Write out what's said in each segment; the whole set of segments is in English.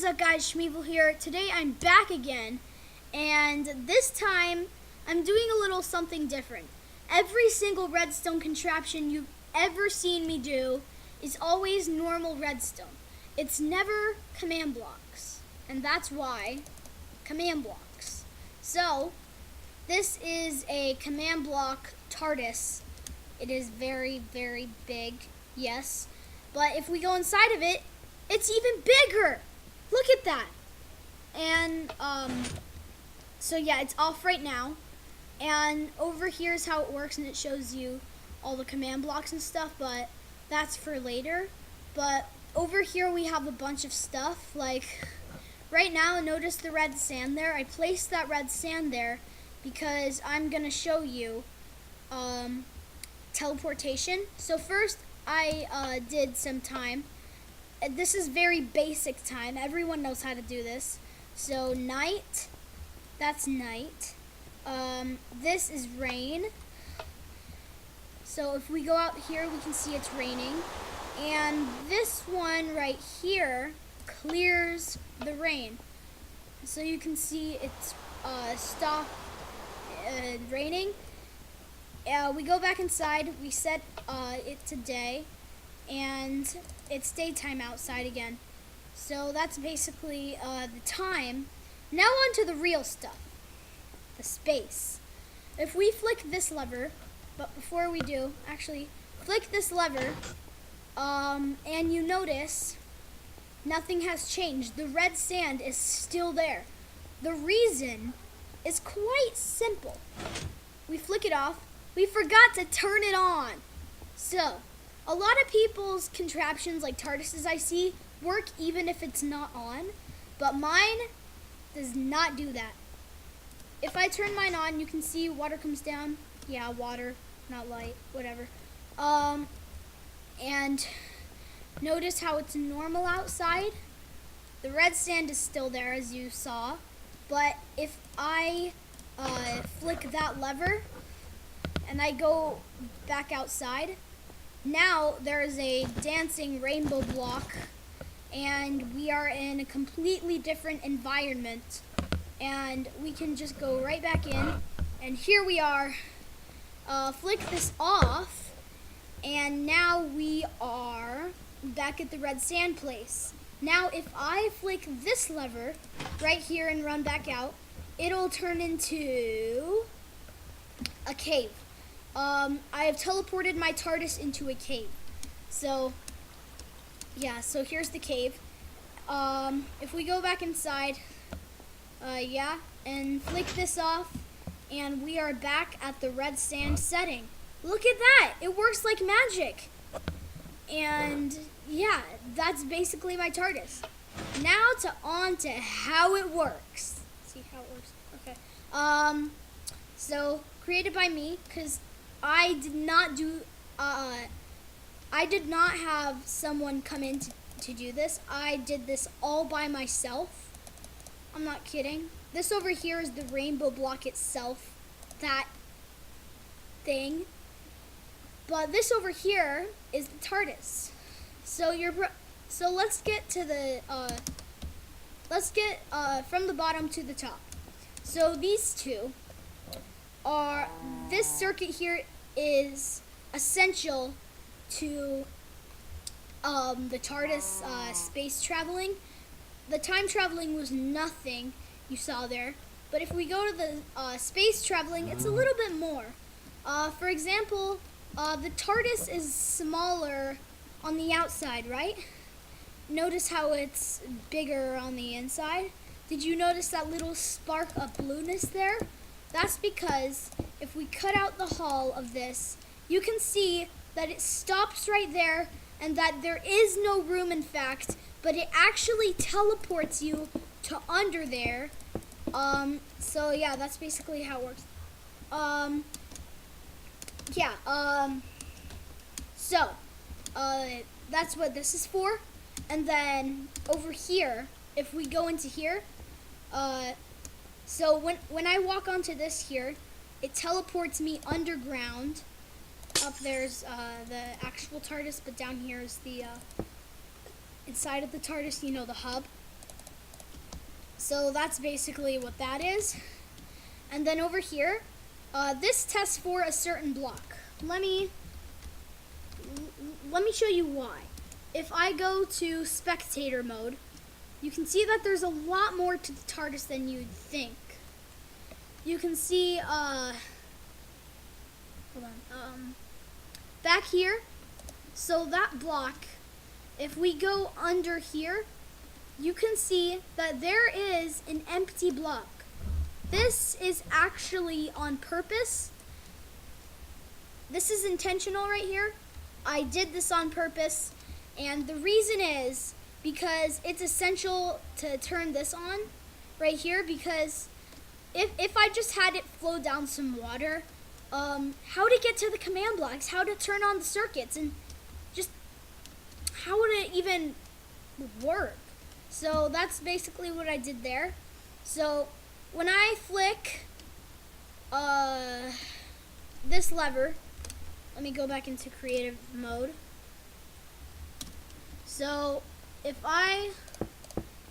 is up, guys? Schmevil here. Today I'm back again, and this time I'm doing a little something different. Every single redstone contraption you've ever seen me do is always normal redstone. It's never command blocks, and that's why command blocks. So this is a command block Tardis. It is very, very big, yes, but if we go inside of it, it's even bigger. Look at that. And so yeah, it's off right now. And over here is how it works, and it shows you all the command blocks and stuff, but that's for later. But over here we have a bunch of stuff. Like right now, notice the red sand there. I placed that red sand there because I'm gonna show you teleportation. So first I did some time. This is very basic time. Everyone knows how to do this. So night, that's night. This is rain. So if we go out here, we can see it's raining. And this one right here clears the rain. So you can see it's stopped raining. We go back inside, we set it to day, and it's daytime outside again. So that's basically the time. Now on to the real stuff, the space. If we flick this lever, but before we do, actually flick this lever, and you notice nothing has changed. The red sand is still there. The reason is quite simple. We flick it off. We forgot to turn it on. So a lot of people's contraptions, like Tardises I see, work even if it's not on, but mine does not do that. If I turn mine on, you can see water comes down. Yeah, water, not light, whatever. And notice how it's normal outside. The red sand is still there, as you saw, but if I flick that lever and I go back outside, now there is a dancing rainbow block, and we are in a completely different environment. And we can just go right back in, and here we are. Flick this off, and now we are back at the red sand place. Now if I flick this lever right here and run back out, it'll turn into a cave. I have teleported my Tardis into a cave. So, yeah, so here's the cave. If we go back inside, yeah, and flick this off, and we are back at the red sand setting. Look at that! It works like magic. And, yeah, that's basically my Tardis. Now on to how it works. See how it works? Okay. So, created by me, because I did not do, I did not have someone come in to do this. I did this all by myself. I'm not kidding. This over here is the rainbow block itself, that thing. But this over here is the Tardis. So let's get to the, from the bottom to the top. So these two are, this circuit here is essential to the Tardis space traveling. The time traveling was nothing, you saw there, but if we go to the space traveling, it's a little bit more. For example, the Tardis is smaller on the outside, right? Notice how it's bigger on the inside. Did you notice that little spark of blueness there? That's because if we cut out the hull of this, you can see that it stops right there, and that there is no room, in fact, but it actually teleports you to under there. So yeah, that's basically how it works. That's what this is for. And then over here, if we go into here, so when I walk onto this here, it teleports me underground. Up there's the actual Tardis, but down here is the inside of the Tardis, you know, the hub. So that's basically what that is. And then over here, this tests for a certain block. Let me show you why. If I go to spectator mode, you can see that there's a lot more to the Tardis than you'd think. You can see, hold on, back here, so that block, if we go under here, you can see that there is an empty block. This is actually on purpose. This is intentional right here. I did this on purpose, and the reason is because it's essential to turn this on right here, because if I just had it flow down some water, how to get to the command blocks, how to turn on the circuits, and just how would it even work? So that's basically what I did there. So when I flick this lever, let me go back into creative mode. So if I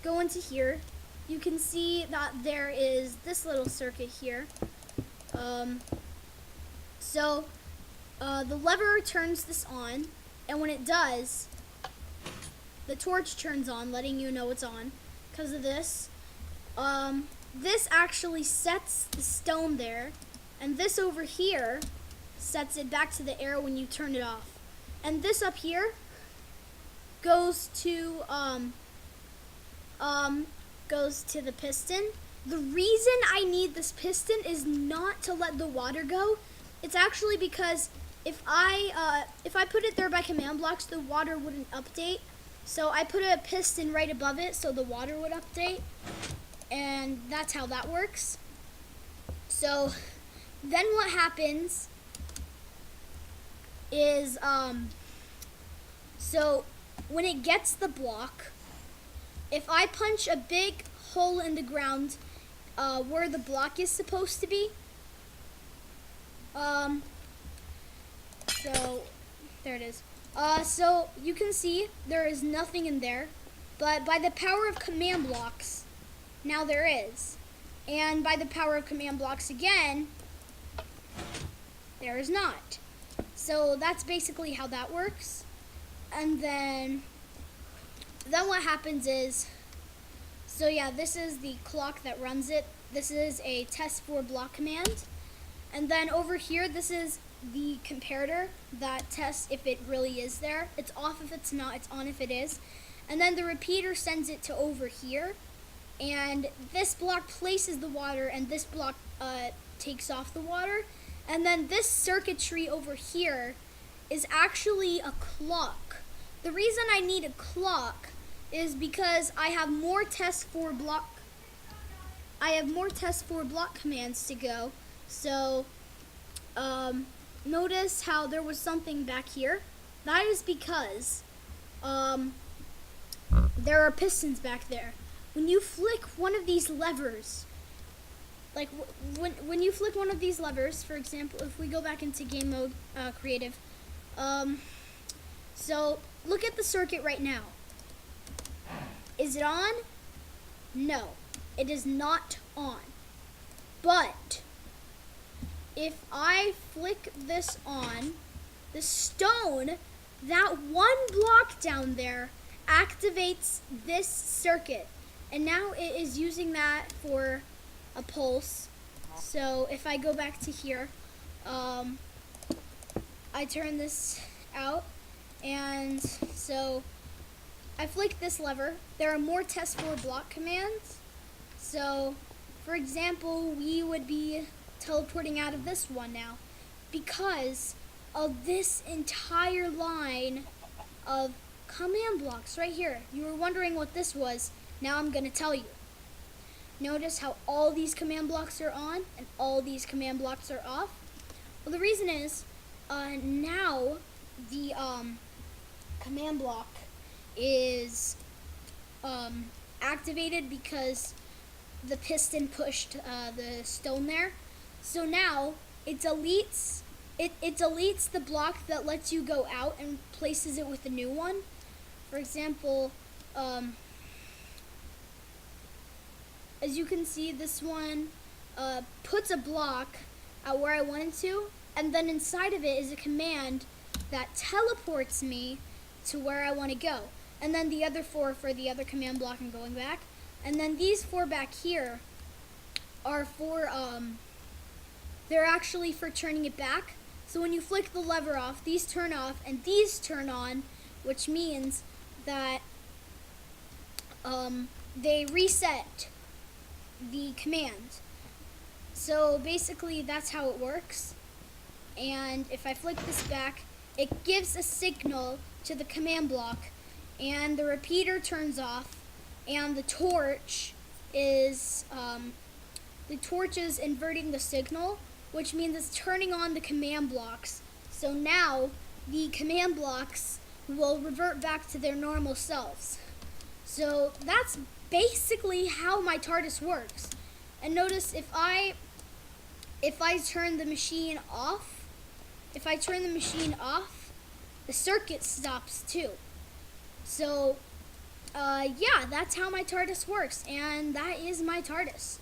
go into here, you can see that there is this little circuit here. So the lever turns this on, and when it does, the torch turns on, letting you know it's on because of this. This actually sets the stone there, and this over here sets it back to the arrow when you turn it off. And this up here goes to the piston. The reason I need this piston is not to let the water go. It's actually because if I put it there by command blocks, the water wouldn't update. So I put a piston right above it so the water would update, and that's how that works. So then what happens is, so when it gets the block, if I punch a big hole in the ground where the block is supposed to be, so there it is. So you can see there is nothing in there, but by the power of command blocks, now there is. And by the power of command blocks again, there is not. So that's basically how that works. And then what happens is, so yeah, this is the clock that runs it. This is a test for block command. And then over here, this is the comparator that tests if it really is there. It's off if it's not, it's on if it is. And then the repeater sends it to over here. And this block places the water, and this block takes off the water. And then this circuitry over here is actually a clock. The reason I need a clock is because I have more tests for block commands to go. So notice how there was something back here. That is because there are pistons back there. When you flick one of these levers, like when you flick one of these levers, for example, if we go back into game mode, creative, so look at the circuit right now. Is it on? No, it is not on. But if I flick this on, the stone, that one block down there, activates this circuit. And now it is using that for a pulse. So if I go back to here, I turn this out, and so I flick this lever. There are more test for block commands. So for example, we would be teleporting out of this one now because of this entire line of command blocks right here. You were wondering what this was. Now I'm going to tell you. Notice how all these command blocks are on and all these command blocks are off. Well, the reason is now the command block is activated because the piston pushed the stone there. So now it deletes the block that lets you go out and places it with a new one. For example, as you can see, this one puts a block at where I want it to, and then inside of it is a command that teleports me to where I want to go. And then the other 4 for the other command block and going back. And then these 4 back here are for, they're actually for turning it back. So when you flick the lever off, these turn off and these turn on, which means that they reset the command. So basically that's how it works. And if I flick this back, it gives a signal to the command block, and the repeater turns off, and the torch is inverting the signal, which means it's turning on the command blocks. So now the command blocks will revert back to their normal selves. So that's basically how my Tardis works. And notice if I turn the machine off, the circuit stops too. So yeah, that's how my Tardis works, and that is my Tardis.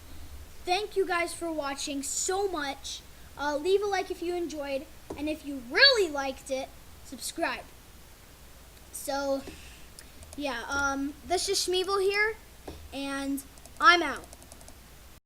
Thank you guys for watching so much. Leave a like if you enjoyed, and if you really liked it, subscribe. So yeah, this is Schmevil here, and I'm out.